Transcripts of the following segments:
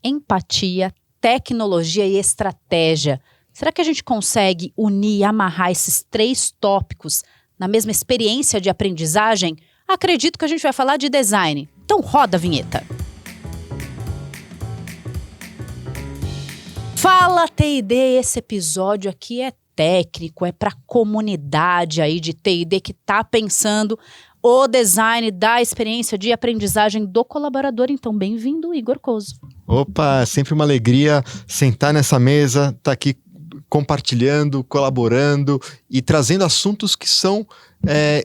empatia, tecnologia e estratégia. Será que a gente consegue unir e amarrar esses 3 tópicos na mesma experiência de aprendizagem? Acredito que a gente vai falar de design. Então roda a vinheta. Fala TID, esse episódio aqui é técnico, é para a comunidade aí de TID que está pensando o design da experiência de aprendizagem do colaborador. Então, bem-vindo, Igor Coso. Opa, sempre uma alegria sentar nessa mesa, estar aqui compartilhando, colaborando e trazendo assuntos que são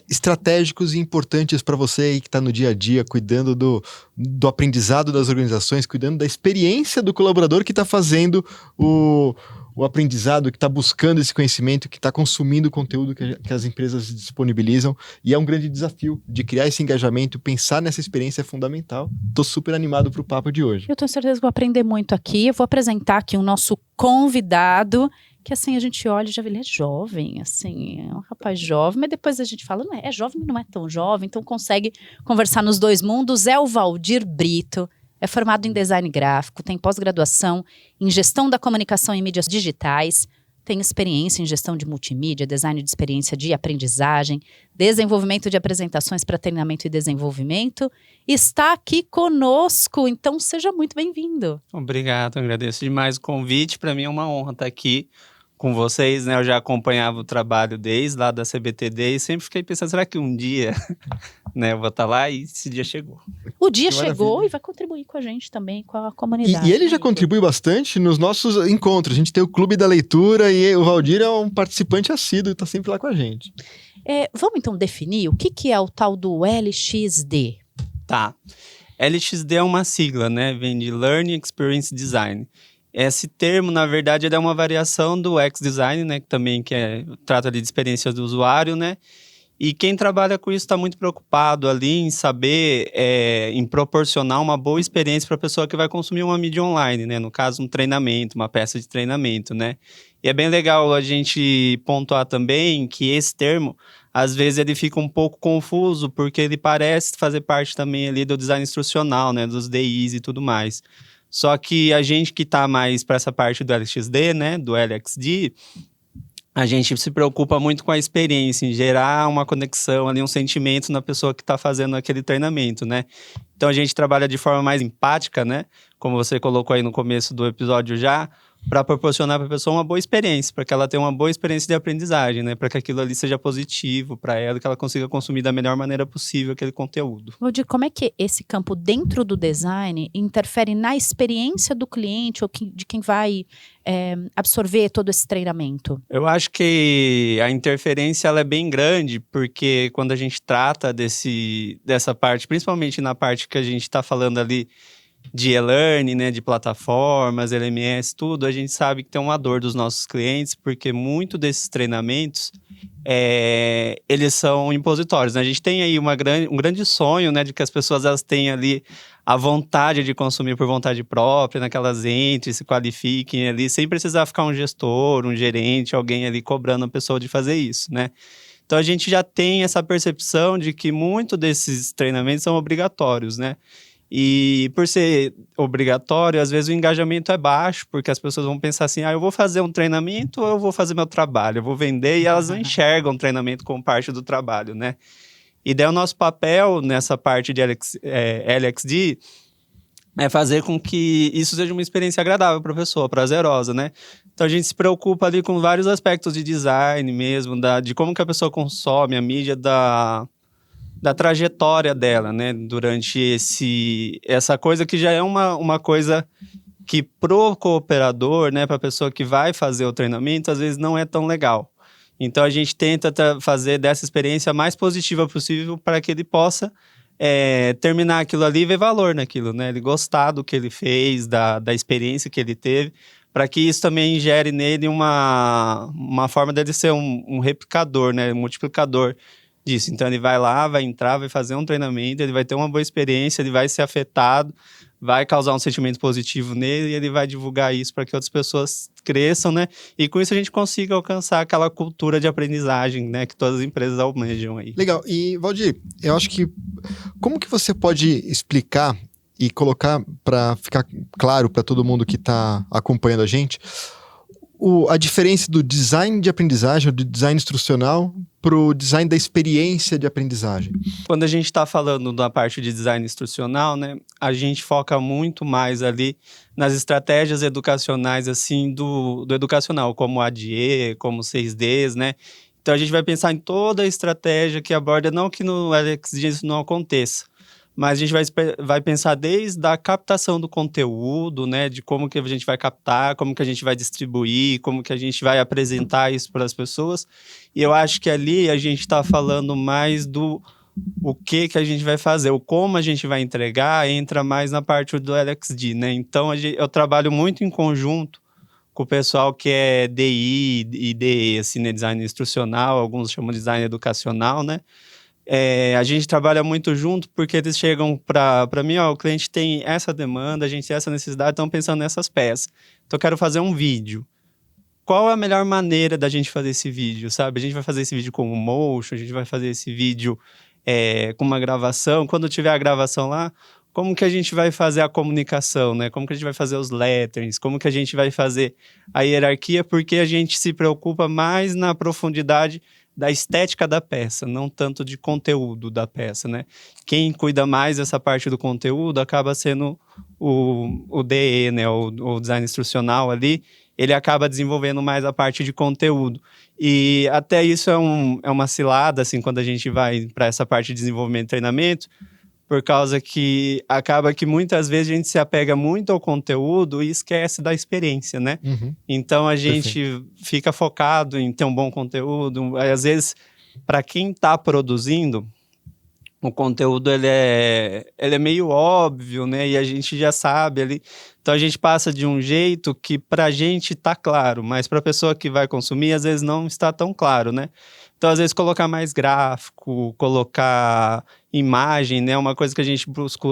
estratégicos e importantes para você aí que está no dia a dia, cuidando do aprendizado das organizações, cuidando da experiência do colaborador que está fazendo o aprendizado, que está buscando esse conhecimento, que está consumindo o conteúdo que as empresas disponibilizam. E é um grande desafio de criar esse engajamento, pensar nessa experiência é fundamental. Estou super animado para o papo de hoje. Eu tenho certeza que vou aprender muito aqui. Eu vou apresentar aqui o nosso convidado, que assim a gente olha e já vê, ele é jovem, assim, é um rapaz jovem, mas depois a gente fala, não é jovem, mas não é tão jovem, então consegue conversar nos dois mundos. É o Valdir Brito. É formado em design gráfico, tem pós-graduação em gestão da comunicação e mídias digitais, tem experiência em gestão de multimídia, design de experiência de aprendizagem, desenvolvimento de apresentações para treinamento e desenvolvimento. Está aqui conosco, então seja muito bem-vindo. Obrigado, agradeço demais o convite. Para mim é uma honra estar aqui com vocês, né? Eu já acompanhava o trabalho desde lá da CBTD e sempre fiquei pensando, será que um dia né, eu vou estar lá? E esse dia chegou. O dia chegou e vai contribuir com a gente também, com a comunidade. E ele já contribui bastante nos nossos encontros. A gente tem o Clube da Leitura e o Valdir é um participante assíduo, está sempre lá com a gente. Vamos então definir o que é o tal do LXD? Tá. LXD é uma sigla, né? Vem de Learning Experience Design. Esse termo, na verdade, é uma variação do X-Design, né? Trata ali de experiência do usuário, né? E quem trabalha com isso está muito preocupado ali em saber, em proporcionar uma boa experiência para a pessoa que vai consumir uma mídia online, né? No caso, um treinamento, uma peça de treinamento, né? E é bem legal a gente pontuar também que esse termo, às vezes, ele fica um pouco confuso, porque ele parece fazer parte também ali do design instrucional, né? Dos DIs e tudo mais. Só que a gente que está mais para essa parte do LXD, né? Do LXD, a gente se preocupa muito com a experiência, em gerar uma conexão ali, um sentimento na pessoa que está fazendo aquele treinamento, né? Então, a gente trabalha de forma mais empática, né? Como você colocou aí no começo do episódio já, para proporcionar para a pessoa uma boa experiência, para que ela tenha uma boa experiência de aprendizagem, né? Para que aquilo ali seja positivo para ela, que ela consiga consumir da melhor maneira possível aquele conteúdo. Valdir, como é que esse campo dentro do design interfere na experiência do cliente ou de quem vai absorver todo esse treinamento? Eu acho que a interferência ela é bem grande, porque quando a gente trata dessa parte, principalmente na parte que a gente está falando ali de e-learning, né, de plataformas, LMS, tudo, a gente sabe que tem uma dor dos nossos clientes, porque muito desses treinamentos, eles são impositórios, né? A gente tem aí um grande sonho, né, de que as pessoas elas tenham ali a vontade de consumir por vontade própria, naquelas entrem, se qualifiquem ali, sem precisar ficar um gestor, um gerente, alguém ali cobrando a pessoa de fazer isso, né? Então, a gente já tem essa percepção de que muito desses treinamentos são obrigatórios, né? E por ser obrigatório, às vezes o engajamento é baixo, porque as pessoas vão pensar assim, eu vou fazer um treinamento ou eu vou fazer meu trabalho? Eu vou vender e elas não enxergam o treinamento como parte do trabalho, né? E daí o nosso papel nessa parte de LXD é fazer com que isso seja uma experiência agradável para a pessoa, prazerosa, né? Então a gente se preocupa ali com vários aspectos de design mesmo, de como que a pessoa consome a mídia, da trajetória dela, né, durante essa coisa que já é uma coisa que pro cooperador, né, para a pessoa que vai fazer o treinamento, às vezes não é tão legal. Então, a gente tenta fazer dessa experiência a mais positiva possível para que ele possa terminar aquilo ali e ver valor naquilo, né, ele gostar do que ele fez, da experiência que ele teve, para que isso também gere nele uma forma dele ser um replicador, né, um multiplicador disso. Então, ele vai lá, vai entrar, vai fazer um treinamento, ele vai ter uma boa experiência, ele vai ser afetado, vai causar um sentimento positivo nele e ele vai divulgar isso para que outras pessoas cresçam, né? E com isso a gente consiga alcançar aquela cultura de aprendizagem, né? Que todas as empresas almejam aí. Legal. E, Valdir, eu acho que como que você pode explicar e colocar para ficar claro para todo mundo que está acompanhando a gente, a diferença do design de aprendizagem, ou do design instrucional, para o design da experiência de aprendizagem. Quando a gente está falando da parte de design instrucional, né, a gente foca muito mais ali nas estratégias educacionais, assim, do educacional, como ADE, como 6Ds, né? Então a gente vai pensar em toda a estratégia que aborda, não que no LXD isso não aconteça, mas a gente vai pensar desde a captação do conteúdo, né, de como que a gente vai captar, como que a gente vai distribuir, como que a gente vai apresentar isso para as pessoas. E eu acho que ali a gente está falando mais do o que a gente vai fazer, o como a gente vai entregar, entra mais na parte do LXD, né? Então eu trabalho muito em conjunto com o pessoal que é DI e DE, assim, né, design instrucional, alguns chamam de design educacional, né? A gente trabalha muito junto porque eles chegam para mim, ó, o cliente tem essa demanda, a gente tem essa necessidade, estão pensando nessas peças. Então eu quero fazer um vídeo. Qual é a melhor maneira da gente fazer esse vídeo, sabe? A gente vai fazer esse vídeo com o motion, a gente vai fazer esse vídeo com uma gravação. Quando tiver a gravação lá, como que a gente vai fazer a comunicação, né? Como que a gente vai fazer os letterings, como que a gente vai fazer a hierarquia, porque a gente se preocupa mais na profundidade da estética da peça, não tanto de conteúdo da peça, né? Quem cuida mais dessa parte do conteúdo acaba sendo o DE, né? O design instrucional ali, ele acaba desenvolvendo mais a parte de conteúdo. E até isso é uma cilada, assim, quando a gente vai para essa parte de desenvolvimento e treinamento, por causa que acaba que muitas vezes a gente se apega muito ao conteúdo e esquece da experiência, né? Uhum. Então a gente fica focado em ter um bom conteúdo. Às vezes, para quem está produzindo, o conteúdo ele é meio óbvio, né? E a gente já sabe ali. Então a gente passa de um jeito que para a gente está claro, mas para a pessoa que vai consumir, às vezes não está tão claro, né? Então, às vezes, colocar mais gráfico, colocar imagem, né? Uma coisa que a gente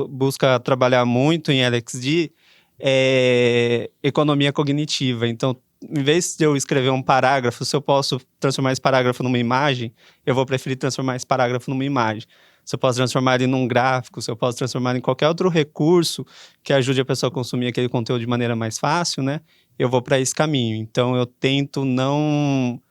busca trabalhar muito em LXD é economia cognitiva. Então, em vez de eu escrever um parágrafo, se eu posso transformar esse parágrafo numa imagem, eu vou preferir transformar esse parágrafo numa imagem. Se eu posso transformar ele num gráfico, se eu posso transformar ele em qualquer outro recurso que ajude a pessoa a consumir aquele conteúdo de maneira mais fácil, né? Eu vou para esse caminho. Então, eu tento não...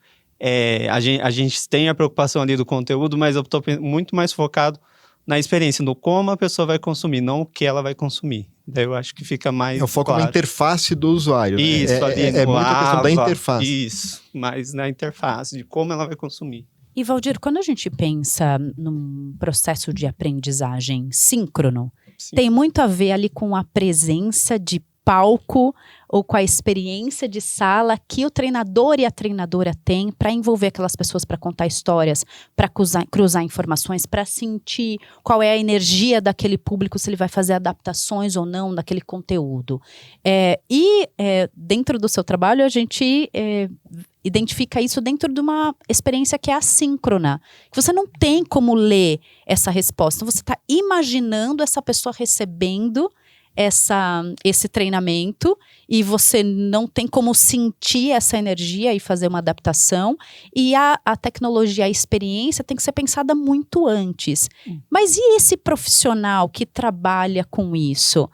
a gente tem a preocupação ali do conteúdo, mas eu estou muito mais focado na experiência, no como a pessoa vai consumir, não o que ela vai consumir. Daí eu acho que fica mais o foco claro. na interface do usuário. Isso, né? ali É muito a questão da interface. Isso, mas na interface, de como ela vai consumir. E, Valdir, quando a gente pensa num processo de aprendizagem síncrono, Sim. tem muito a ver ali com a presença de palco ou com a experiência de sala que o treinador e a treinadora têm para envolver aquelas pessoas para contar histórias, para cruzar informações, para sentir qual é a energia daquele público, se ele vai fazer adaptações ou não daquele conteúdo. Dentro do seu trabalho, a gente identifica isso dentro de uma experiência que é assíncrona, que você não tem como ler essa resposta, você está imaginando essa pessoa recebendo esse treinamento e você não tem como sentir essa energia e fazer uma adaptação, e a tecnologia, a experiência tem que ser pensada muito antes. Mas e esse profissional que trabalha com isso?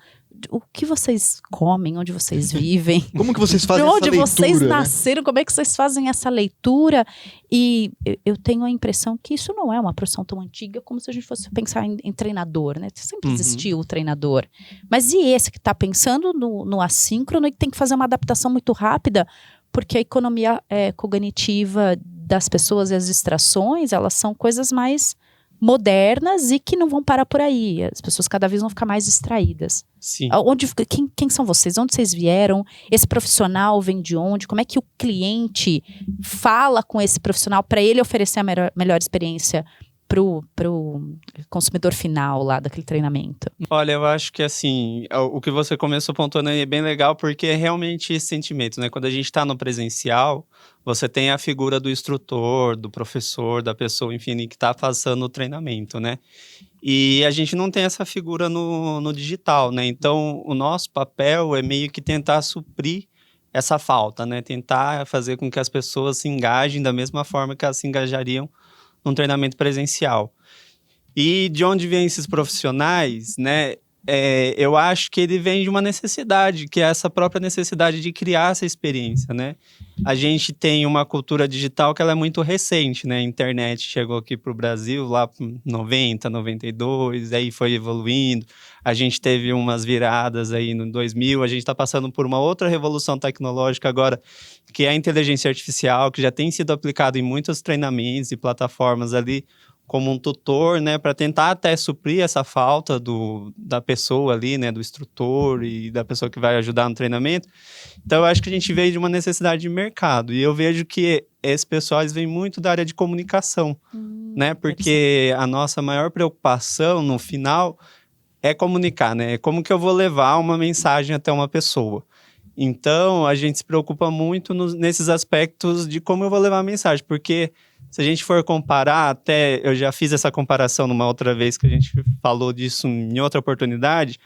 O que vocês comem, onde vocês vivem? Como que vocês fazem essa leitura? De onde vocês nasceram, como é que vocês fazem essa leitura? E eu tenho a impressão que isso não é uma profissão tão antiga como se a gente fosse pensar em treinador, né? Sempre existiu o treinador. Mas e esse que está pensando no assíncrono e que tem que fazer uma adaptação muito rápida, porque a economia cognitiva das pessoas e as distrações, elas são coisas mais modernas e que não vão parar por aí. As pessoas cada vez vão ficar mais distraídas. Sim. Quem são vocês? Onde vocês vieram? Esse profissional vem de onde? Como é que o cliente fala com esse profissional para ele oferecer a melhor experiência pro consumidor final lá daquele treinamento? Olha, eu acho que assim, o que você começou pontuando aí é bem legal, porque é realmente esse sentimento, né? Quando a gente está no presencial, você tem a figura do instrutor, do professor, da pessoa, enfim, que está passando o treinamento, né? E a gente não tem essa figura no digital, né? Então, o nosso papel é meio que tentar suprir essa falta, né? Tentar fazer com que as pessoas se engajem da mesma forma que elas se engajariam num treinamento presencial. E de onde vêm esses profissionais, né? eu acho que ele vem de uma necessidade, que é essa própria necessidade de criar essa experiência, né? A gente tem uma cultura digital que ela é muito recente, né? A internet chegou aqui para o Brasil lá em 90, 92, aí foi evoluindo. A gente teve umas viradas aí no 2000, a gente está passando por uma outra revolução tecnológica agora, que é a inteligência artificial, que já tem sido aplicada em muitos treinamentos e plataformas ali, como um tutor, né, para tentar até suprir essa falta da pessoa ali, né, do instrutor e da pessoa que vai ajudar no treinamento. Então, eu acho que a gente veio de uma necessidade de mercado, e eu vejo que esses pessoais vêm muito da área de comunicação, né, porque a nossa maior preocupação, no final, é comunicar, né, como que eu vou levar uma mensagem até uma pessoa. Então, a gente se preocupa muito nesses aspectos de como eu vou levar a mensagem, porque se a gente for comparar, até eu já fiz essa comparação numa outra vez que a gente falou disso em outra oportunidade,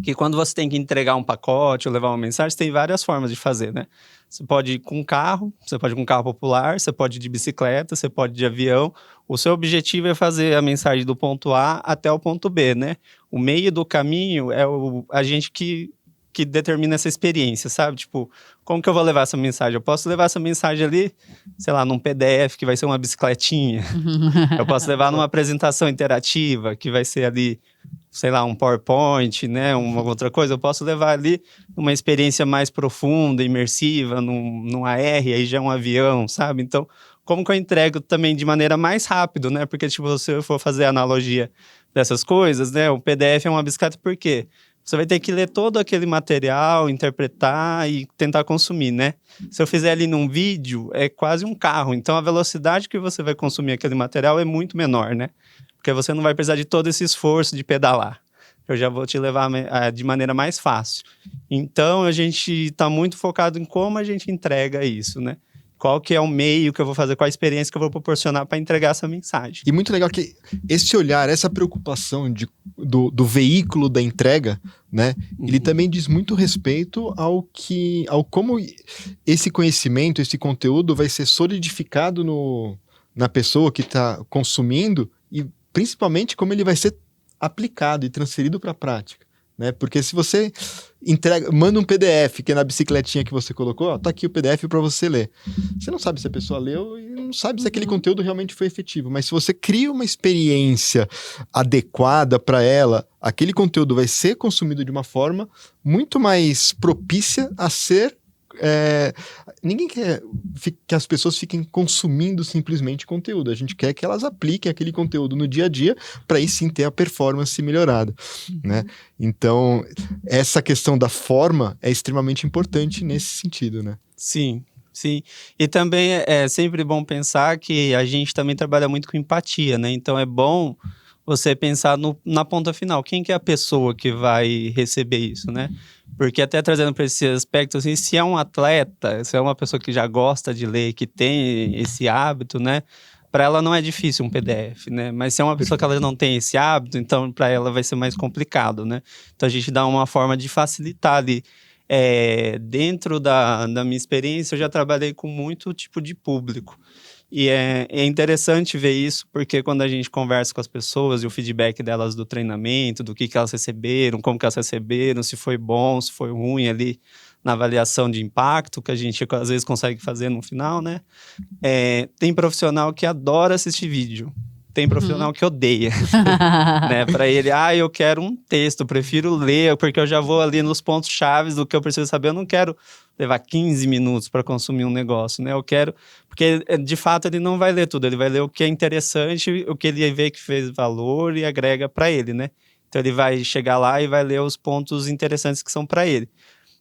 que quando você tem que entregar um pacote ou levar uma mensagem, você tem várias formas de fazer, né? Você pode ir com carro, você pode ir com carro popular, você pode ir de bicicleta, você pode ir de avião. O seu objetivo é fazer a mensagem do ponto A até o ponto B, né? O meio do caminho é a gente que determina essa experiência, sabe? Tipo, como que eu vou levar essa mensagem? Eu posso levar essa mensagem ali, sei lá, num PDF, que vai ser uma bicicletinha. Eu posso levar numa apresentação interativa, que vai ser ali, sei lá, um PowerPoint, né? Uma outra coisa. Eu posso levar ali uma experiência mais profunda, imersiva, num AR, aí já é um avião, sabe? Então, como que eu entrego também de maneira mais rápida, né? Porque, tipo, se eu for fazer a analogia dessas coisas, né? O PDF é uma bicicleta por quê? Você vai ter que ler todo aquele material, interpretar e tentar consumir, né? Se eu fizer ali num vídeo, é quase um carro. Então, a velocidade que você vai consumir aquele material é muito menor, né? Porque você não vai precisar de todo esse esforço de pedalar. Eu já vou te levar de maneira mais fácil. Então, a gente está muito focado em como a gente entrega isso, né? Qual que é o meio que eu vou fazer, qual a experiência que eu vou proporcionar para entregar essa mensagem. E muito legal que esse olhar, essa preocupação do veículo da entrega, né? Ele também diz muito respeito ao como esse conhecimento, esse conteúdo vai ser solidificado na pessoa que está consumindo e principalmente como ele vai ser aplicado e transferido para a prática. Né? Porque se você manda um PDF, que é na bicicletinha que você colocou, ó, tá aqui o PDF para você ler. Você não sabe se a pessoa leu e não sabe se aquele conteúdo realmente foi efetivo, mas se você cria uma experiência adequada para ela, aquele conteúdo vai ser consumido de uma forma muito mais propícia a ser... ninguém quer que as pessoas fiquem consumindo simplesmente conteúdo. A gente quer que elas apliquem aquele conteúdo no dia a dia para aí sim ter a performance melhorada, né? Então, essa questão da forma é extremamente importante nesse sentido, né? Sim, sim. E também é sempre bom pensar que a gente também trabalha muito com empatia, né? Então, é bom você pensar na ponta final. Quem que é a pessoa que vai receber isso, né? Porque até trazendo para esse aspecto, assim, se é um atleta, se é uma pessoa que já gosta de ler, que tem esse hábito, né? Para ela não é difícil um PDF, né? Mas se é uma pessoa que ela não tem esse hábito, então para ela vai ser mais complicado, né? Então a gente dá uma forma de facilitar ali. Dentro da minha experiência, eu já trabalhei com muito tipo de público. E é interessante ver isso, porque quando a gente conversa com as pessoas e o feedback delas do treinamento, do que elas receberam, como que elas receberam, se foi bom, se foi ruim ali na avaliação de impacto, que a gente às vezes consegue fazer no final, né? Tem profissional que adora assistir vídeo. Tem profissional que odeia, né? Para ele, eu quero um texto, prefiro ler, porque eu já vou ali nos pontos chaves do que eu preciso saber. Eu não quero levar 15 minutos para consumir um negócio, né? Eu quero... Porque, de fato, ele não vai ler tudo. Ele vai ler o que é interessante, o que ele vê que fez valor e agrega para ele, né? Então, ele vai chegar lá e vai ler os pontos interessantes que são para ele.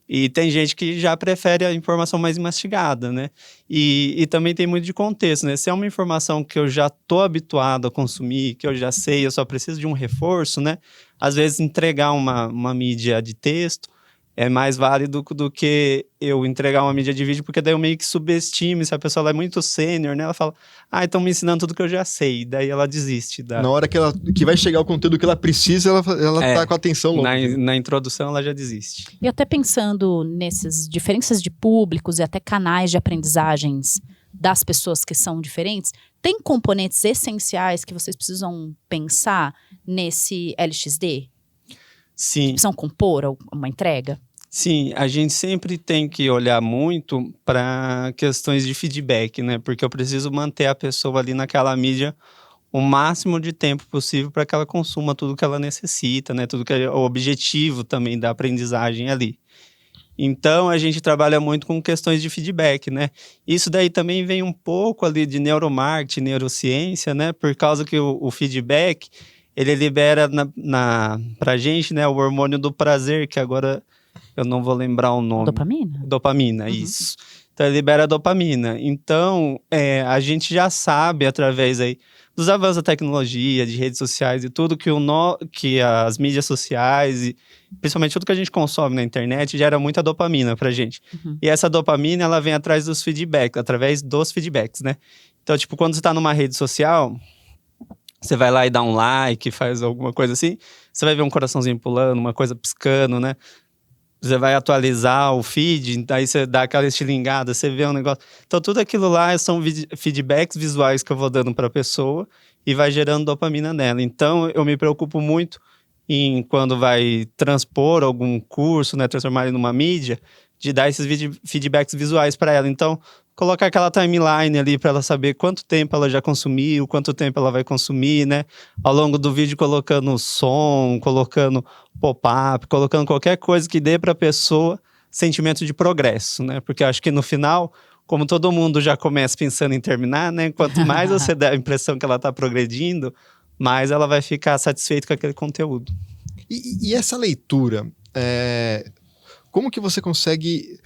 E tem gente que já prefere a informação mais mastigada, né? E também tem muito de contexto, né? Se é uma informação que eu já estou habituado a consumir, que eu já sei, eu só preciso de um reforço, né? Às vezes entregar uma mídia de texto é mais válido do que eu entregar uma mídia de vídeo, porque daí eu meio que subestimo, se a pessoa é muito sênior, né? Ela fala, estão me ensinando tudo que eu já sei, daí ela desiste. Na hora que vai chegar o conteúdo que ela precisa, ela tá com a atenção longe. Na introdução, ela já desiste. E até pensando nessas diferenças de públicos e até canais de aprendizagens das pessoas que são diferentes, tem componentes essenciais que vocês precisam pensar nesse LXD? Sim. Precisam compor uma entrega? Sim, a gente sempre tem que olhar muito para questões de feedback, né? Porque eu preciso manter a pessoa ali naquela mídia o máximo de tempo possível para que ela consuma tudo que ela necessita, né? Tudo que é o objetivo também da aprendizagem ali. Então, a gente trabalha muito com questões de feedback, né? Isso daí também vem um pouco ali de neuromarketing, neurociência, né? Por causa que o feedback, ele libera pra gente, né, o hormônio do prazer, que agora eu não vou lembrar o nome. Dopamina? Dopamina, isso. Então, ele libera a dopamina. Então, a gente já sabe, através aí dos avanços da tecnologia, de redes sociais e tudo, que as mídias sociais e principalmente tudo que a gente consome na internet gera muita dopamina pra gente. E essa dopamina, ela vem atrás dos feedbacks, através dos feedbacks, né? Então, tipo, quando você tá numa rede social, você vai lá e dá um like, faz alguma coisa assim, você vai ver um coraçãozinho pulando, uma coisa piscando, né? Você vai atualizar o feed, aí você dá aquela estilingada, você vê um negócio. Então, tudo aquilo lá são feedbacks visuais que eu vou dando para a pessoa e vai gerando dopamina nela. Então, eu me preocupo muito em quando vai transpor algum curso, né, transformar ele numa mídia, de dar esses feedbacks visuais para ela. Então, colocar aquela timeline ali para ela saber quanto tempo ela já consumiu, quanto tempo ela vai consumir, né? Ao longo do vídeo colocando som, colocando pop-up, colocando qualquer coisa que dê para a pessoa sentimento de progresso, né? Porque eu acho que no final, como todo mundo já começa pensando em terminar, né? Quanto mais você dá a impressão que ela está progredindo, mais ela vai ficar satisfeita com aquele conteúdo. E essa leitura, como que você consegue...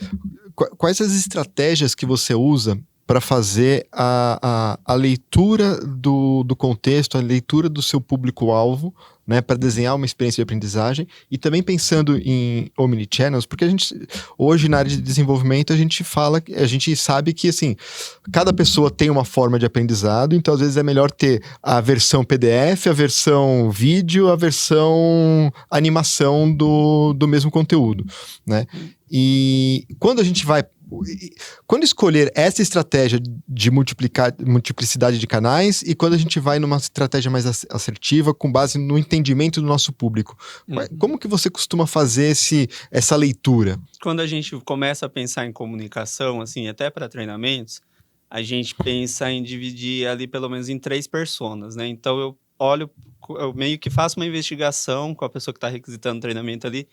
Quais as estratégias que você usa para fazer a leitura do contexto, a leitura do seu público-alvo, né, para desenhar uma experiência de aprendizagem, e também pensando em omnichannels, porque a gente, hoje na área de desenvolvimento, a gente sabe que, assim, cada pessoa tem uma forma de aprendizado, então às vezes é melhor ter a versão PDF, a versão vídeo, a versão animação do mesmo conteúdo, né? E quando escolher essa estratégia de multiplicidade de canais e quando a gente vai numa estratégia mais assertiva com base no entendimento do nosso público, como que você costuma fazer essa leitura? Quando a gente começa a pensar em comunicação, assim, até para treinamentos, a gente pensa em dividir ali pelo menos em 3 personas, né? Então eu meio que faço uma investigação com a pessoa que está requisitando o treinamento ali,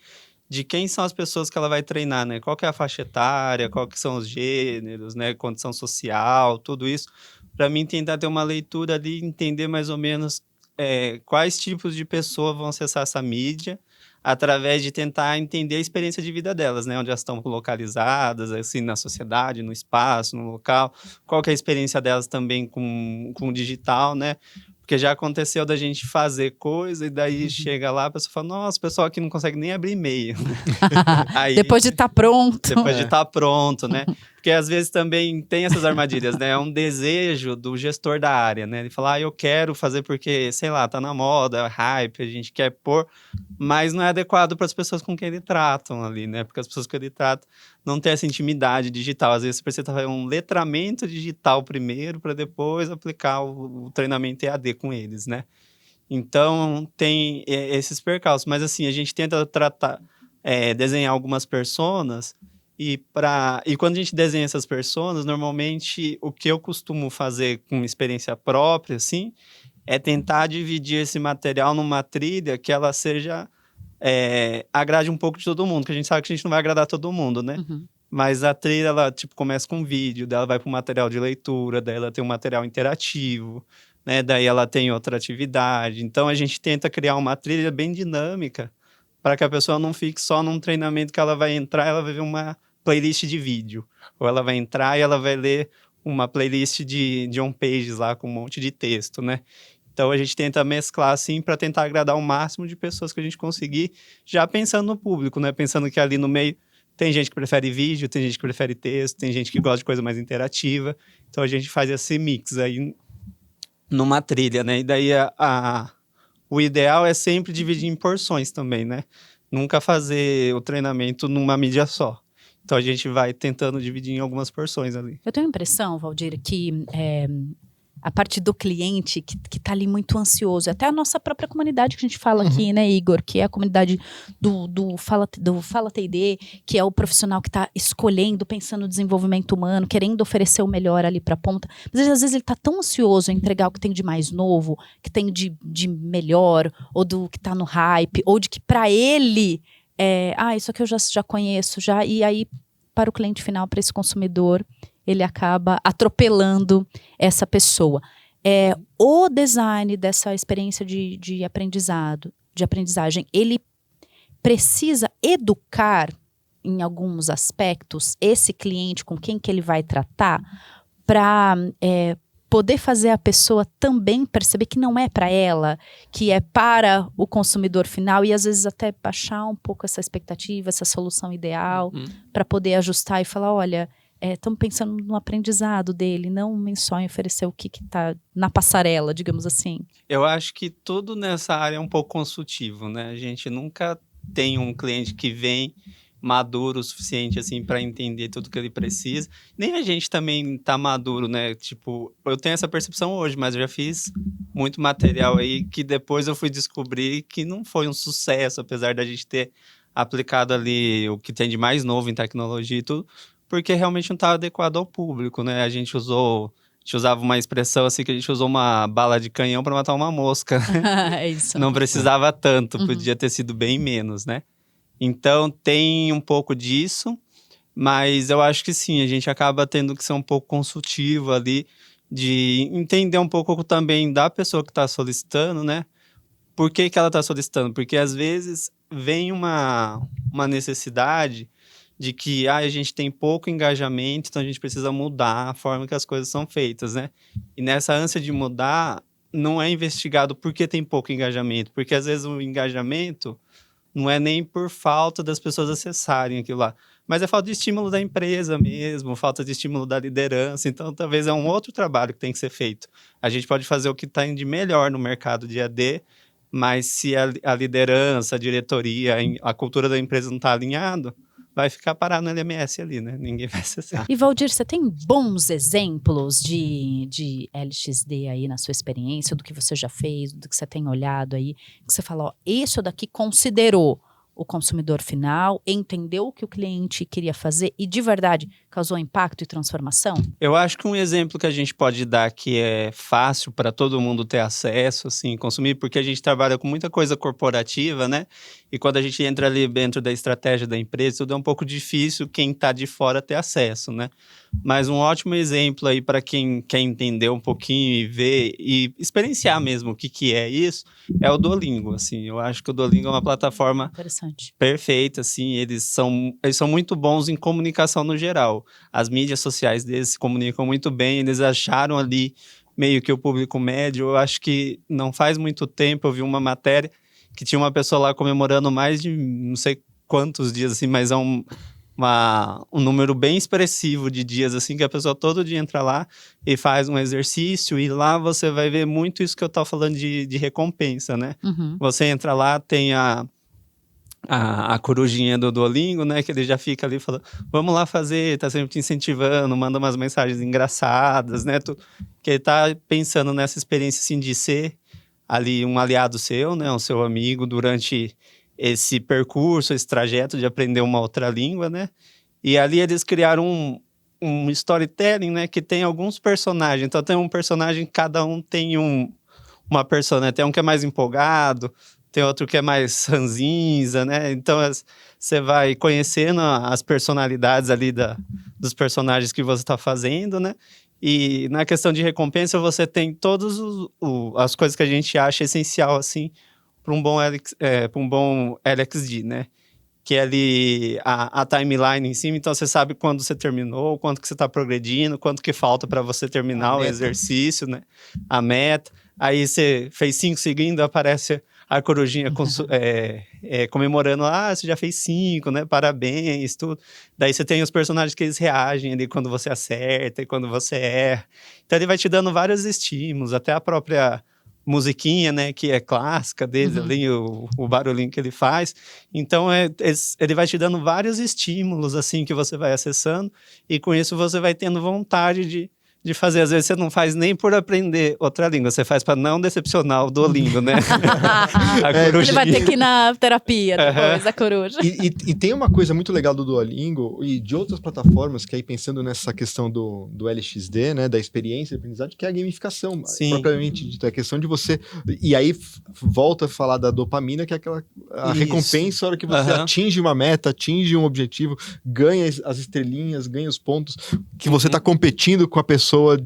de quem são as pessoas que ela vai treinar, né? Qual que é a faixa etária, qual que são os gêneros, né? Condição social, tudo isso. Para mim, tentar ter uma leitura ali, entender mais ou menos quais tipos de pessoas vão acessar essa mídia, através de tentar entender a experiência de vida delas, né? Onde elas estão localizadas, assim, na sociedade, no espaço, no local. Qual que é a experiência delas também com o digital, né? Porque já aconteceu da gente fazer coisa e daí chega lá, a pessoa fala, nossa, o pessoal aqui não consegue nem abrir e-mail. Aí, depois de estar pronto. Depois de estar pronto, né? Porque às vezes também tem essas armadilhas, né? É um desejo do gestor da área, né? Ele fala, eu quero fazer porque, sei lá, tá na moda, hype, a gente quer pôr, mas não é adequado para as pessoas com quem ele tratam ali, né? Porque as pessoas que ele trata não têm essa intimidade digital. Às vezes você precisa fazer um letramento digital primeiro para depois aplicar o treinamento EAD com eles, né? Então, tem esses percalços. Mas, assim, a gente tenta desenhar algumas personas e quando a gente desenha essas personas, normalmente, o que eu costumo fazer com experiência própria, assim, é tentar dividir esse material numa trilha que ela seja... agrade um pouco de todo mundo, porque a gente sabe que a gente não vai agradar todo mundo, né? Mas a trilha, ela, tipo, começa com um vídeo, daí ela vai para o material de leitura, daí ela tem um material interativo, né? Daí ela tem outra atividade. Então, a gente tenta criar uma trilha bem dinâmica para que a pessoa não fique só num treinamento que ela vai entrar, ela vai ver uma playlist de vídeo. Ou ela vai entrar e ela vai ler uma playlist de on-pages lá com um monte de texto, né? Então, a gente tenta mesclar, assim, para tentar agradar o máximo de pessoas que a gente conseguir, já pensando no público, né? Pensando que ali no meio tem gente que prefere vídeo, tem gente que prefere texto, tem gente que gosta de coisa mais interativa. Então, a gente faz esse mix aí numa trilha, né? E daí, o ideal é sempre dividir em porções também, né? Nunca fazer o treinamento numa mídia só. Então, a gente vai tentando dividir em algumas porções ali. Eu tenho a impressão, Valdir, que a parte do cliente que tá ali muito ansioso. Até a nossa própria comunidade que a gente fala aqui, né, Igor? Que é a comunidade do Fala T&D, que é o profissional que tá escolhendo, pensando no desenvolvimento humano, querendo oferecer o melhor ali pra ponta. Mas às vezes ele tá tão ansioso em entregar o que tem de mais novo, que tem de melhor, ou do que tá no hype, ou de que pra ele, isso aqui eu já conheço, e aí para o cliente final, para esse consumidor, ele acaba atropelando essa pessoa. O design dessa experiência de aprendizagem, ele precisa educar em alguns aspectos esse cliente com quem que ele vai tratar para poder fazer a pessoa também perceber que não é para ela, que é para o consumidor final, e às vezes até baixar um pouco essa expectativa, essa solução ideal, para poder ajustar e falar, olha, estamos pensando no aprendizado dele, não só em oferecer o que está na passarela, digamos assim. Eu acho que tudo nessa área é um pouco consultivo, né? A gente nunca tem um cliente que vem maduro o suficiente, assim, para entender tudo que ele precisa. Nem a gente também tá maduro, né? Tipo, eu tenho essa percepção hoje, mas eu já fiz muito material aí que depois eu fui descobrir que não foi um sucesso, apesar da gente ter aplicado ali o que tem de mais novo em tecnologia e tudo, porque realmente não estava adequado ao público, né? A gente usava uma expressão assim, que a gente usou uma bala de canhão para matar uma mosca. É isso. Não precisava tanto, podia ter sido bem menos, né? Então, tem um pouco disso, mas eu acho que sim, a gente acaba tendo que ser um pouco consultivo ali, de entender um pouco também da pessoa que está solicitando, né? Por que ela está solicitando? Porque às vezes vem uma necessidade de que a gente tem pouco engajamento, então a gente precisa mudar a forma que as coisas são feitas, né? E nessa ânsia de mudar, não é investigado por que tem pouco engajamento, porque às vezes o engajamento não é nem por falta das pessoas acessarem aquilo lá, mas é falta de estímulo da empresa mesmo, falta de estímulo da liderança. Então, talvez é um outro trabalho que tem que ser feito. A gente pode fazer o que está de melhor no mercado de AD, mas se a liderança, a diretoria, a cultura da empresa não está alinhado, vai ficar parado no LMS ali, né? Ninguém vai acessar. E Valdir, você tem bons exemplos de LXD aí na sua experiência, do que você já fez, do que você tem olhado aí, que você fala, ó, isso daqui considerou o consumidor final, entendeu o que o cliente queria fazer e de verdade causou impacto e transformação? Eu acho que um exemplo que a gente pode dar que é fácil para todo mundo ter acesso, assim, consumir, porque a gente trabalha com muita coisa corporativa, né? E quando a gente entra ali dentro da estratégia da empresa, tudo é um pouco difícil quem está de fora ter acesso, né? Mas um ótimo exemplo aí para quem quer entender um pouquinho e ver e experienciar mesmo o que é isso, é o Duolingo, assim. Eu acho que o Duolingo é uma plataforma perfeita, assim. Eles são muito bons em comunicação no geral. As mídias sociais deles se comunicam muito bem, eles acharam ali meio que o público médio. Eu acho que não faz muito tempo eu vi uma matéria que tinha uma pessoa lá comemorando mais de não sei quantos dias, assim, mas é um número bem expressivo de dias, assim, que a pessoa todo dia entra lá e faz um exercício, e lá você vai ver muito isso que eu tava falando de recompensa, né? Você entra lá, tem a corujinha do Duolingo, né, que ele já fica ali falando, vamos lá fazer, tá sempre te incentivando, manda umas mensagens engraçadas, né, que ele tá pensando nessa experiência, assim, de ser ali um aliado seu, né, um seu amigo durante esse percurso, esse trajeto de aprender uma outra língua, né? E ali eles criaram um storytelling, né? Que tem alguns personagens. Então tem um personagem, cada um tem uma persona. Tem um que é mais empolgado, tem outro que é mais ranzinza, né? Então você vai conhecendo as personalidades ali dos personagens que você está fazendo, né? E na questão de recompensa, você tem todas as coisas que a gente acha essencial, assim, para um bom LXD, né? Que é ali a timeline em cima, então você sabe quando você terminou, quanto que você está progredindo, quanto que falta para você terminar o exercício, né? A meta. Aí você fez 5 seguindo, aparece a corujinha comemorando, você já fez 5, né? Parabéns, tudo. Daí você tem os personagens que eles reagem ali quando você acerta e quando você erra. Então ele vai te dando vários estímulos, até a própria musiquinha, né, que é clássica deles ali, o barulhinho que ele faz. Então, ele vai te dando vários estímulos, assim, que você vai acessando, e com isso você vai tendo vontade de de fazer. Às vezes você não faz nem por aprender outra língua, você faz para não decepcionar o Duolingo, né? Ele vai ter que ir na terapia depois, a coruja. E tem uma coisa muito legal do Duolingo e de outras plataformas, que aí pensando nessa questão do LXD, né, da experiência de aprendizagem, que é a gamificação, propriamente dita, a questão de você... E aí volta a falar da dopamina, que é a recompensa, a hora que você atinge uma meta, atinge um objetivo, ganha as estrelinhas, ganha os pontos, que você tá competindo com a pessoa,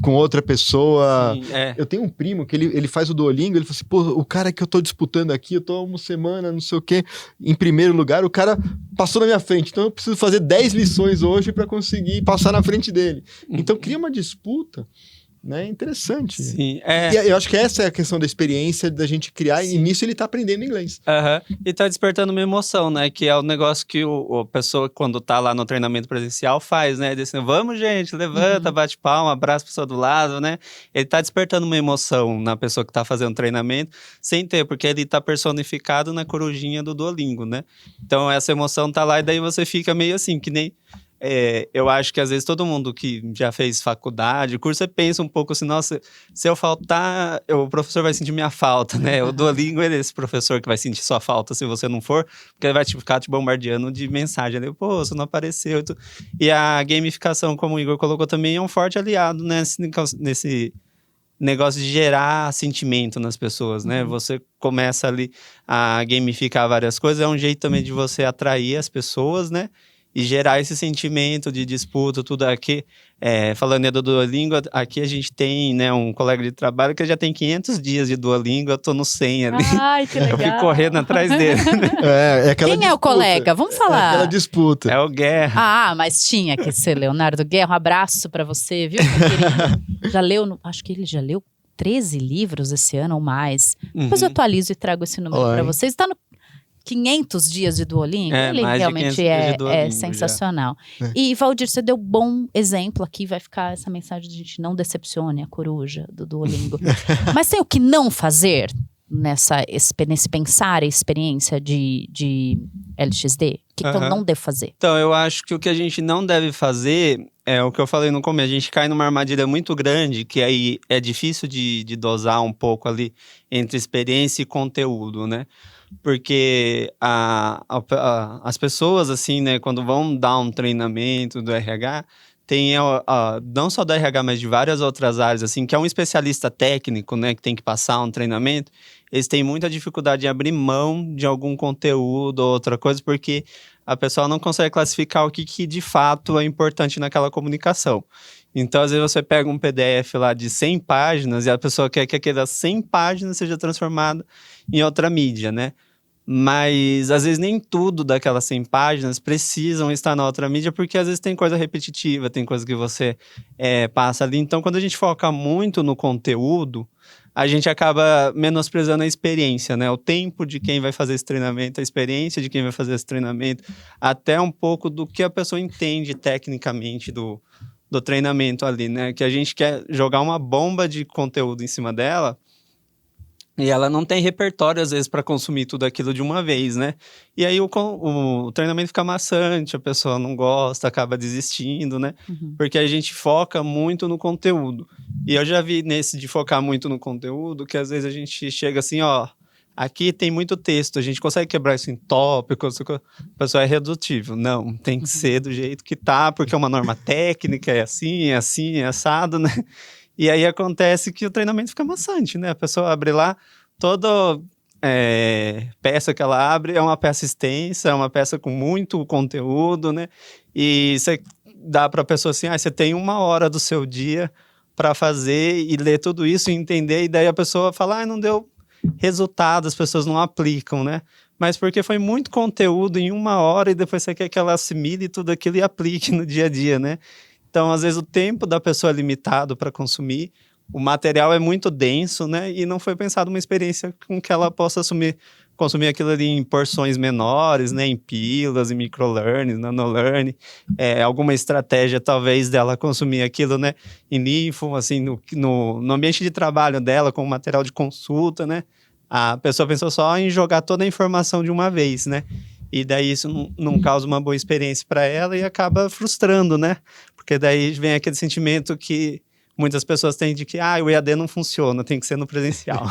com outra pessoa. Sim, Eu tenho um primo que ele faz o Duolingo, ele fala assim, pô, o cara que eu tô disputando aqui, eu tô uma semana, não sei o quê, em primeiro lugar, o cara passou na minha frente, então eu preciso fazer 10 lições hoje para conseguir passar na frente dele. Então cria uma disputa, né? Interessante. Sim, E eu acho que essa é a questão da experiência da gente criar, e nisso ele tá aprendendo inglês. E tá despertando uma emoção, né? Que é o negócio que a pessoa, quando tá lá no treinamento presencial, faz, né? Dizendo, vamos, gente, levanta, bate palma, abraça a pessoa do lado, né? Ele tá despertando uma emoção na pessoa que tá fazendo o treinamento, sem ter, porque ele tá personificado na corujinha do Duolingo, né? Então essa emoção tá lá, e daí você fica meio assim, que nem... eu acho que às vezes todo mundo que já fez faculdade, curso, você pensa um pouco assim, nossa, se eu faltar, o professor vai sentir minha falta, né? O Duolingo, ele é esse professor que vai sentir sua falta se você não for, porque ele vai ficar te bombardeando de mensagem, né? Pô, você não apareceu. E a gamificação, como o Igor colocou também, é um forte aliado, né? Nesse negócio de gerar sentimento nas pessoas, né? Você começa ali a gamificar várias coisas, é um jeito também de você atrair as pessoas, né? E gerar esse sentimento de disputa, tudo aqui. Falando do Duolingo, aqui a gente tem, né, um colega de trabalho que já tem 500 dias de Duolingo, eu tô no 100 ali. Ai, que legal. Eu fico correndo atrás dele. Aquela Quem é o colega? Vamos falar. É aquela disputa. É o Guerra. Mas tinha que ser Leonardo Guerra. Um abraço pra você, viu, meu querido? Já leu, acho que ele já leu 13 livros esse ano ou mais. Depois eu atualizo e trago esse número pra vocês. Está no 500 dias de Duolingo, ele realmente é sensacional. E, Valdir, você deu bom exemplo aqui, vai ficar essa mensagem de a gente não decepcione a coruja do Duolingo. Mas tem o que não fazer nesse pensar a experiência de LXD? O que eu não devo fazer? Então, eu acho que o que a gente não deve fazer é o que eu falei no começo, a gente cai numa armadilha muito grande, que aí é difícil de dosar um pouco ali entre experiência e conteúdo, né? Porque as pessoas, assim, né, quando vão dar um treinamento do RH, tem não só do RH, mas de várias outras áreas, assim, que é um especialista técnico, né, que tem que passar um treinamento, eles têm muita dificuldade em abrir mão de algum conteúdo ou outra coisa, porque a pessoa não consegue classificar o que de fato é importante naquela comunicação. Então, às vezes você pega um PDF lá de 100 páginas e a pessoa quer que aquelas 100 páginas seja transformada em outra mídia, né? Mas, às vezes, nem tudo daquelas 100 páginas precisam estar na outra mídia, porque, às vezes, tem coisa repetitiva, tem coisa que você passa ali. Então, quando a gente foca muito no conteúdo, a gente acaba menosprezando a experiência, né? O tempo de quem vai fazer esse treinamento, a experiência de quem vai fazer esse treinamento, até um pouco do que a pessoa entende tecnicamente do treinamento ali, né? Que a gente quer jogar uma bomba de conteúdo em cima dela e ela não tem repertório, às vezes, para consumir tudo aquilo de uma vez, né? E aí o treinamento fica maçante, a pessoa não gosta, acaba desistindo, né? Porque a gente foca muito no conteúdo. E eu já vi nesse de focar muito no conteúdo, que às vezes a gente chega assim, aqui tem muito texto, a gente consegue quebrar isso em tópicos, a pessoa é redutível. Não, tem que ser do jeito que tá, porque é uma norma técnica, é assim, é assado, né? E aí acontece que o treinamento fica maçante, né? A pessoa abre lá, toda peça que ela abre é uma peça extensa, é uma peça com muito conteúdo, né? E você dá para a pessoa assim, você tem 1 hora do seu dia para fazer e ler tudo isso e entender, e daí a pessoa fala, não deu resultado, as pessoas não aplicam, né? Mas porque foi muito conteúdo em 1 hora e depois você quer que ela assimile tudo aquilo e aplique no dia a dia, né? Então, às vezes, o tempo da pessoa é limitado para consumir, o material é muito denso, né? E não foi pensado uma experiência com que ela possa consumir aquilo ali em porções menores, né? Em pílulas, em microlearning, nanolearning, alguma estratégia, talvez, dela consumir aquilo, né? Em linfo, assim, no ambiente de trabalho dela, com material de consulta, né? A pessoa pensou só em jogar toda a informação de uma vez, né? E daí isso não causa uma boa experiência para ela e acaba frustrando, né? Porque Porque daí vem aquele sentimento que muitas pessoas têm de que o EAD não funciona, tem que ser no presencial,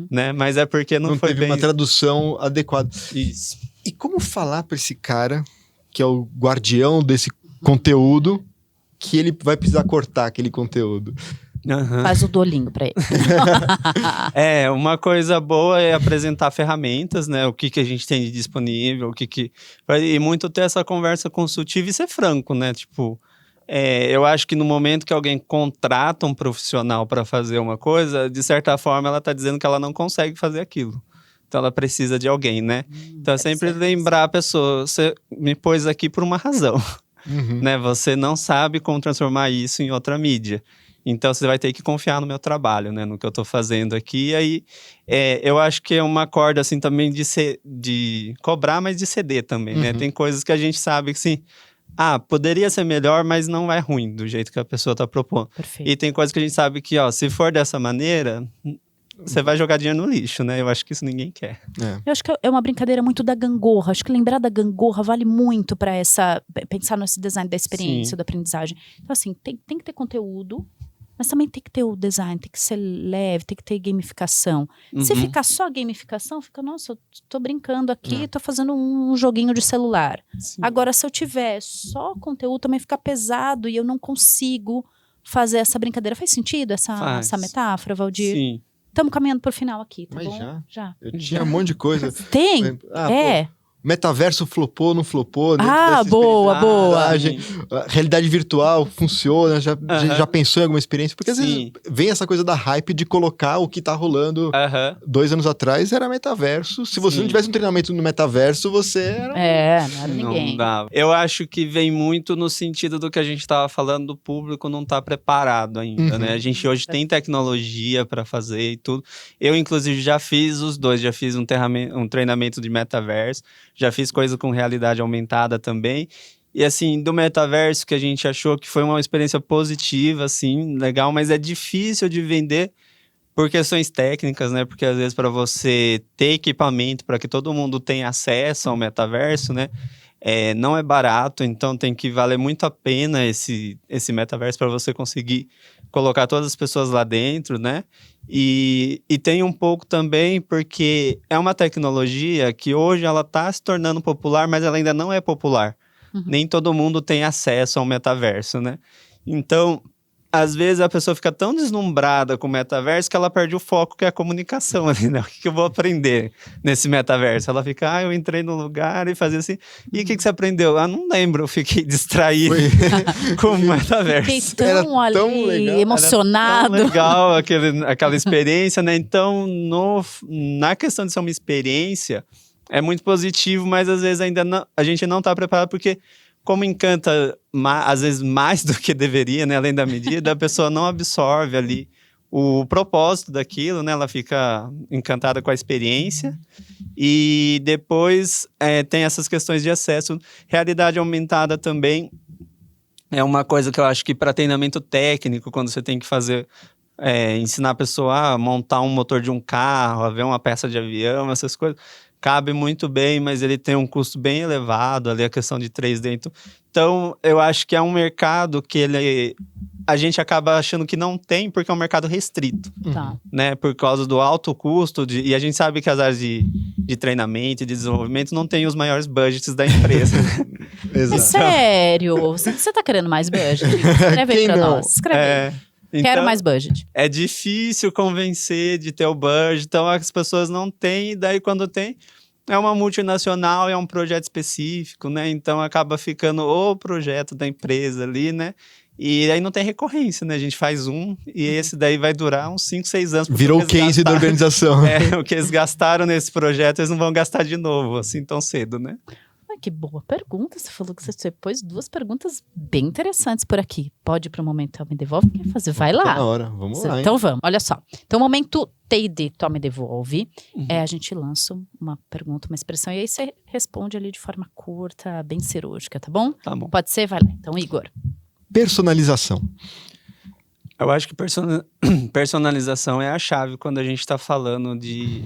né? Mas é porque não foi teve bem... uma tradução adequada. Isso. E como falar para esse cara, que é o guardião desse conteúdo, que ele vai precisar cortar aquele conteúdo? Faz o Duolingo pra ele. Uma coisa boa é apresentar ferramentas, né? O que a gente tem de disponível, e muito ter essa conversa consultiva e ser franco, né? Tipo, eu acho que no momento que alguém contrata um profissional para fazer uma coisa, de certa forma ela está dizendo que ela não consegue fazer aquilo. Então ela precisa de alguém, né? Então é sempre lembrar a pessoa, você me pôs aqui por uma razão, né? Você não sabe como transformar isso em outra mídia. Então, você vai ter que confiar no meu trabalho, né? No que eu estou fazendo aqui. E aí, eu acho que é uma corda, assim, também de cobrar, mas de ceder também, né? Tem coisas que a gente sabe que, assim... poderia ser melhor, mas não é ruim do jeito que a pessoa está propondo. Perfeito. E tem coisas que a gente sabe que, se for dessa maneira... Você vai jogar dinheiro no lixo, né? Eu acho que isso ninguém quer. Eu acho que é uma brincadeira muito da gangorra. Acho que lembrar da gangorra vale muito para pensar nesse design da experiência, da aprendizagem. Então, assim, tem que ter conteúdo, mas também tem que ter o design, tem que ser leve, tem que ter gamificação. Se ficar só gamificação, fica, nossa, eu tô brincando aqui, tô fazendo um joguinho de celular. Sim. Agora, se eu tiver só conteúdo, também fica pesado e eu não consigo fazer essa brincadeira. Faz sentido essa metáfora, Valdir? Sim. Estamos caminhando pro final aqui, tá Mas bom? já. Eu tinha um monte de coisa. Tem? Metaverso flopou, não flopou? Boa. Realidade virtual funciona? Já pensou em alguma experiência? Porque às vezes vem essa coisa da hype de colocar o que tá rolando 2 anos atrás, era metaverso. Se você não tivesse um treinamento no metaverso, você era... não era ninguém. Não dava. Eu acho que vem muito no sentido do que a gente tava falando, do público não tá preparado ainda, né? A gente hoje tem tecnologia para fazer e tudo. Eu, inclusive, já fiz os dois. Já fiz um treinamento de metaverso. Já fiz coisa com realidade aumentada também. E assim, do metaverso que a gente achou que foi uma experiência positiva, assim, legal, mas é difícil de vender por questões técnicas, né? Porque às vezes para você ter equipamento para que todo mundo tenha acesso ao metaverso, né? Não é barato, então tem que valer muito a pena esse metaverso para você conseguir colocar todas as pessoas lá dentro, né? E tem um pouco também porque é uma tecnologia que hoje ela está se tornando popular, mas ela ainda não é popular. Nem todo mundo tem acesso ao metaverso, né? Então, às vezes a pessoa fica tão deslumbrada com o metaverso que ela perde o foco, que é a comunicação ali, né? O que eu vou aprender nesse metaverso? Ela fica, eu entrei no lugar e fazia assim. E o que você aprendeu? Não lembro, eu fiquei distraído com o metaverso. Fiquei tão legal, emocionado. Era tão legal aquela experiência, né? Então, na questão de ser uma experiência, é muito positivo, mas às vezes ainda a gente não está preparado, porque como encanta, às vezes, mais do que deveria, né? Além da medida, a pessoa não absorve ali o propósito daquilo, né? Ela fica encantada com a experiência. E depois tem essas questões de acesso. Realidade aumentada também é uma coisa que eu acho que para treinamento técnico, quando você tem que fazer... ensinar a pessoa a montar um motor de um carro, a ver uma peça de avião, essas coisas... Cabe muito bem, mas ele tem um custo bem elevado, ali a questão de 3D. Então, eu acho que é um mercado que a gente acaba achando que não tem, porque é um mercado restrito, né? Por causa do alto custo, e a gente sabe que as áreas de treinamento e de desenvolvimento não têm os maiores budgets da empresa. Exato. Sério? Você tá querendo mais budget? Escreve aí pra nós. Escreve aí. Então, quero mais budget. É difícil convencer de ter o budget, então as pessoas não têm, e daí quando tem, é uma multinacional, é um projeto específico, né? Então acaba ficando o projeto da empresa ali, né? E aí não tem recorrência, né? A gente faz e esse daí vai durar uns 5, 6 anos. Virou o case da organização. O que eles gastaram nesse projeto, eles não vão gastar de novo, assim, tão cedo, né? Que boa pergunta, você falou que você pôs 2 perguntas bem interessantes por aqui. Pode ir para o momento Me Devolve? Quer fazer? Vai lá. Tá na hora, vamos lá. Então vamos, olha só. Então, momento T&D, Me Devolve, a gente lança uma pergunta, uma expressão, e aí você responde ali de forma curta, bem cirúrgica, tá bom? Tá bom. Pode ser? Vai lá. Então, Igor. Personalização. Eu acho que personalização é a chave quando a gente está falando de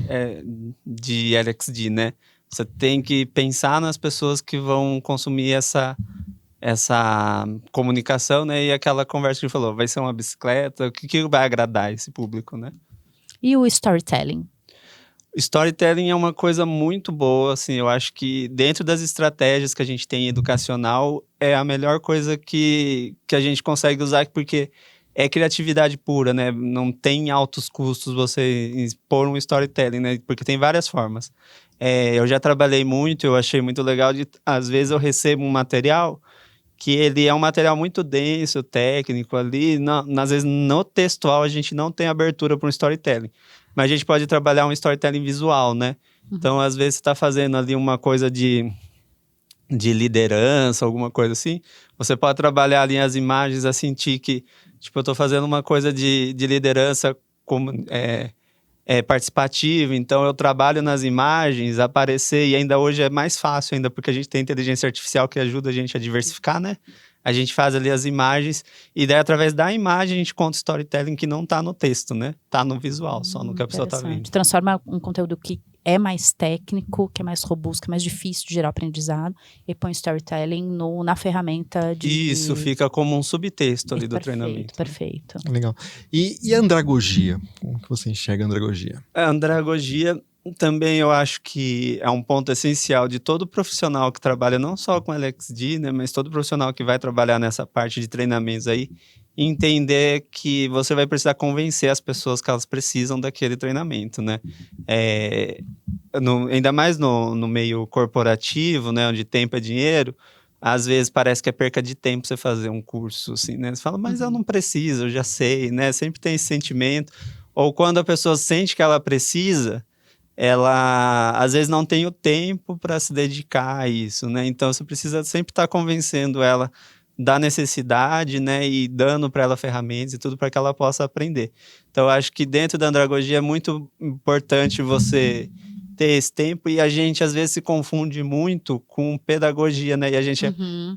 LXD, né? Você tem que pensar nas pessoas que vão consumir essa comunicação, né? E aquela conversa que ele falou, vai ser uma bicicleta, o que vai agradar esse público, né? E o storytelling? Storytelling é uma coisa muito boa, assim, eu acho que dentro das estratégias que a gente tem educacional, é a melhor coisa que a gente consegue usar, porque é criatividade pura, né? Não tem altos custos você expor um storytelling, né? Porque tem várias formas. Eu já trabalhei muito, eu achei muito legal, às vezes eu recebo um material que ele é um material muito denso, técnico ali, às vezes no textual a gente não tem abertura para um storytelling, mas a gente pode trabalhar um storytelling visual, né? Então, às vezes você está fazendo ali uma coisa de liderança, alguma coisa assim, você pode trabalhar ali as imagens a sentir que, tipo, eu estou fazendo uma coisa de liderança como, participativa, então eu trabalho nas imagens, aparecer, e ainda hoje é mais fácil ainda, porque a gente tem inteligência artificial que ajuda a gente a diversificar, né? A gente faz ali as imagens, e daí através da imagem a gente conta storytelling que não tá no texto, né? Tá no visual, só no que a pessoa tá vendo. Transforma um conteúdo que é mais técnico, que é mais robusto, que é mais difícil de gerar aprendizado, e põe storytelling na ferramenta de... Isso, fica como um subtexto ali do treinamento. Perfeito. Legal. E a andragogia? Como que você enxerga a andragogia? A andragogia também eu acho que é um ponto essencial de todo profissional que trabalha não só com LXD, né, mas todo profissional que vai trabalhar nessa parte de treinamentos aí, entender que você vai precisar convencer as pessoas que elas precisam daquele treinamento, né? Ainda mais no meio corporativo, né, onde tempo é dinheiro, às vezes parece que é perca de tempo você fazer um curso, assim, né? Você fala, mas eu não preciso, eu já sei, né? Sempre tem esse sentimento. Ou quando a pessoa sente que ela precisa, ela às vezes não tem o tempo para se dedicar a isso, né? Então você precisa sempre estar convencendo ela da necessidade, né? E dando para ela ferramentas e tudo para que ela possa aprender. Então eu acho que dentro da andragogia é muito importante você ter esse tempo, e a gente às vezes se confunde muito com pedagogia, né? E a gente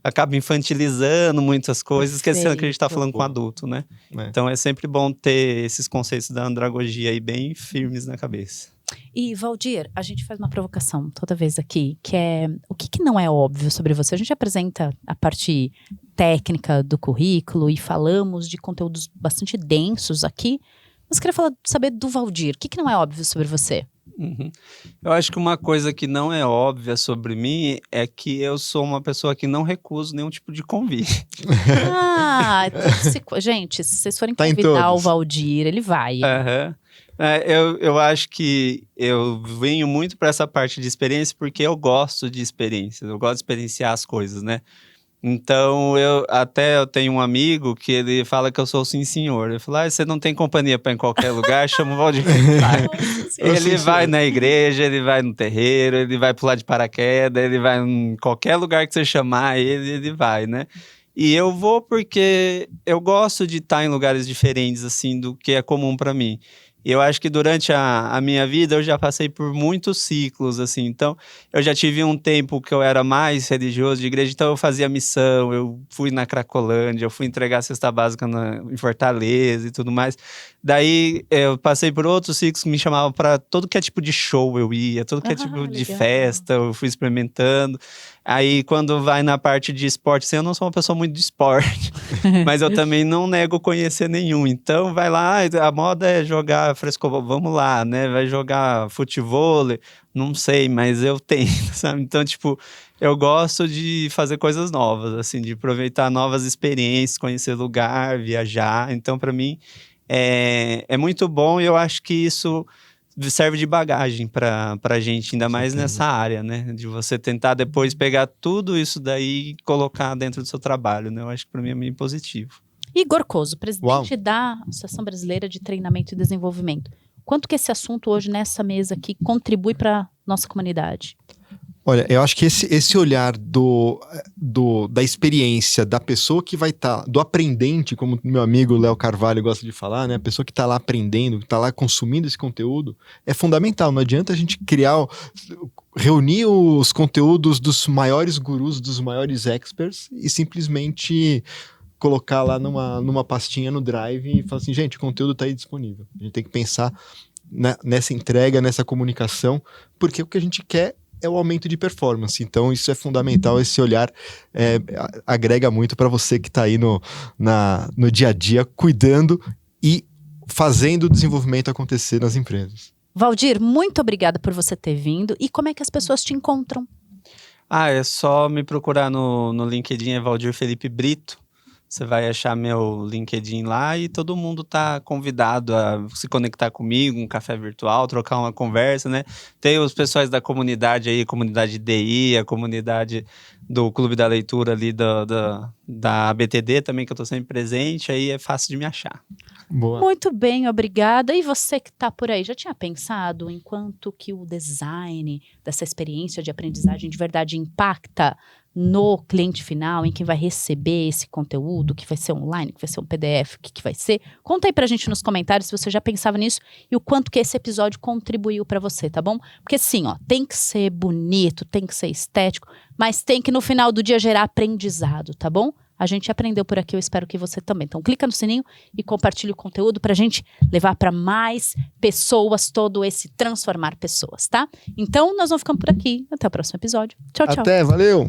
acaba infantilizando muitas coisas, esquecendo que a gente está falando com adulto, né? Então é sempre bom ter esses conceitos da andragogia aí bem firmes na cabeça. E, Valdir, a gente faz uma provocação toda vez aqui, que é o que não é óbvio sobre você? A gente apresenta a parte técnica do currículo e falamos de conteúdos bastante densos aqui, mas eu queria saber do Valdir, o que não é óbvio sobre você? Eu acho que uma coisa que não é óbvia sobre mim é que eu sou uma pessoa que não recuso nenhum tipo de convite. Gente, se vocês forem convidar o Valdir, ele vai. Eu acho que eu venho muito para essa parte de experiência porque eu gosto de experiências, eu gosto de experienciar as coisas, né? Então, eu tenho um amigo que ele fala que eu sou sim senhor. Ele fala, você não tem companhia para ir em qualquer lugar, chama o Valdir. Ele vai na igreja, ele vai no terreiro, ele vai pular de paraquedas, ele vai em qualquer lugar que você chamar ele vai, né? E eu vou porque eu gosto de estar em lugares diferentes, assim, do que é comum para mim. E eu acho que durante a minha vida eu já passei por muitos ciclos, assim. Então, eu já tive um tempo que eu era mais religioso de igreja, então eu fazia missão, eu fui na Cracolândia, eu fui entregar a cesta básica em Fortaleza e tudo mais. Daí, eu passei por outros ciclos que me chamavam para todo que é tipo de show eu ia, todo que é tipo de festa, eu fui experimentando. Aí, quando vai na parte de esporte, assim, eu não sou uma pessoa muito de esporte, mas eu também não nego conhecer nenhum. Então, vai lá, a moda é jogar frescobol, vamos lá, né? Vai jogar futevôlei, não sei, mas eu tenho, sabe? Então, tipo, eu gosto de fazer coisas novas, assim, de aproveitar novas experiências, conhecer lugar, viajar. Então, para mim, é muito bom, e eu acho que isso serve de bagagem pra gente, ainda mais nessa área, né? De você tentar depois pegar tudo isso daí e colocar dentro do seu trabalho, né? Eu acho que pra mim é meio positivo. Igor Coso, presidente da Associação Brasileira de Treinamento e Desenvolvimento. Quanto que esse assunto hoje nessa mesa aqui contribui para nossa comunidade? Olha, eu acho que esse olhar da experiência da pessoa que vai estar, do aprendente, como meu amigo Léo Carvalho gosta de falar, né? A pessoa que está lá aprendendo, que está lá consumindo esse conteúdo, é fundamental. Não adianta a gente reunir os conteúdos dos maiores gurus, dos maiores experts e simplesmente colocar lá numa pastinha no Drive e falar assim, gente, o conteúdo está aí disponível. A gente tem que pensar nessa entrega, nessa comunicação, porque o que a gente quer é o aumento de performance. Então, isso é fundamental, esse olhar agrega muito para você que está aí no dia a dia, cuidando e fazendo o desenvolvimento acontecer nas empresas. Valdir, muito obrigada por você ter vindo. E como é que as pessoas te encontram? É só me procurar no LinkedIn, Valdir Felipe Brito. Você vai achar meu LinkedIn lá e todo mundo tá convidado a se conectar comigo, um café virtual, trocar uma conversa, né? Tem os pessoais da comunidade aí, comunidade DI, a comunidade do Clube da Leitura ali da ABTD também, que eu tô sempre presente, aí é fácil de me achar. Boa. Muito bem, obrigada. E você que está por aí, já tinha pensado em quanto que o design dessa experiência de aprendizagem de verdade impacta no cliente final, em quem vai receber esse conteúdo, que vai ser online, que vai ser um PDF, o que vai ser? Conta aí pra gente nos comentários se você já pensava nisso e o quanto que esse episódio contribuiu pra você, tá bom? Porque sim, tem que ser bonito, tem que ser estético, mas tem que no final do dia gerar aprendizado, tá bom? A gente aprendeu por aqui, eu espero que você também. Então clica no sininho e compartilha o conteúdo pra gente levar para mais pessoas todo esse transformar pessoas, tá? Então nós vamos ficando por aqui. Até o próximo episódio. Tchau, tchau. Até, valeu!